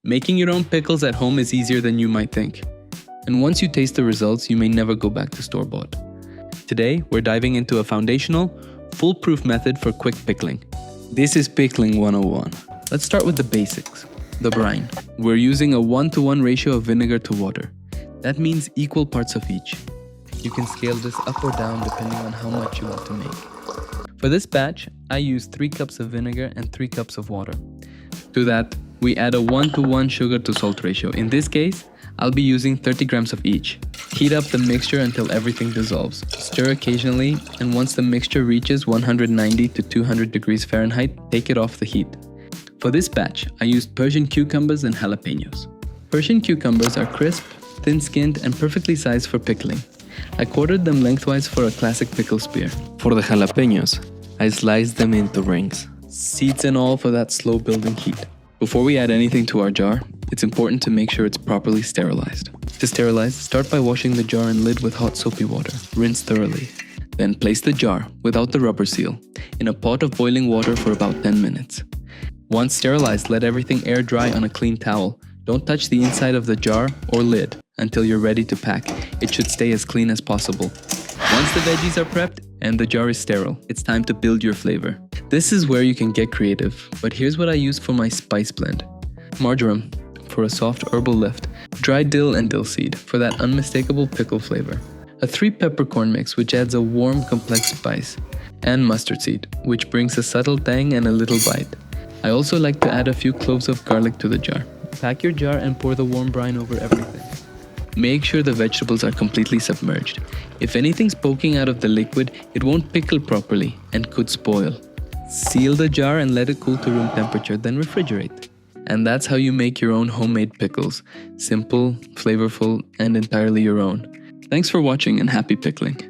Making your own pickles at home is easier than you might think. And once you taste the results, you may never go back to store-bought. Today, we're diving into a foundational, foolproof method for quick pickling. This is Pickling 101. Let's start with the basics. The brine. We're using a 1-to-1 ratio of vinegar to water. That means equal parts of each. You can scale this up or down depending on how much you want to make. For this batch, I use 3 cups of vinegar and 3 cups of water. To that, we add a 1-to-1 sugar to salt ratio. In this case, I'll be using 30 grams of each. Heat up the mixture until everything dissolves. Stir occasionally, and once the mixture reaches 190 to 200 degrees Fahrenheit, take it off the heat. For this batch, I used Persian cucumbers and jalapeños. Persian cucumbers are crisp, thin-skinned, and perfectly sized for pickling. I quartered them lengthwise for a classic pickle spear. For the jalapeños, I sliced them into rings, seeds and all for that slow building heat. Before we add anything to our jar, it's important to make sure it's properly sterilized. To sterilize, start by washing the jar and lid with hot soapy water. Rinse thoroughly. Then place the jar, without the rubber seal, in a pot of boiling water for about 10 minutes. Once sterilized, let everything air dry on a clean towel. Don't touch the inside of the jar or lid until you're ready to pack. It should stay as clean as possible. Once the veggies are prepped and the jar is sterile, it's time to build your flavor. This is where you can get creative, but here's what I use for my spice blend. Marjoram for a soft herbal lift, dried dill and dill seed for that unmistakable pickle flavor, a 3 peppercorn mix which adds a warm complex spice, and mustard seed which brings a subtle tang and a little bite. I also like to add a few cloves of garlic to the jar. Pack your jar and pour the warm brine over everything. Make sure the vegetables are completely submerged. If anything's poking out of the liquid, it won't pickle properly and could spoil. Seal the jar and let it cool to room temperature, then refrigerate. And that's how you make your own homemade pickles. Simple, flavorful, and entirely your own. Thanks for watching and happy pickling.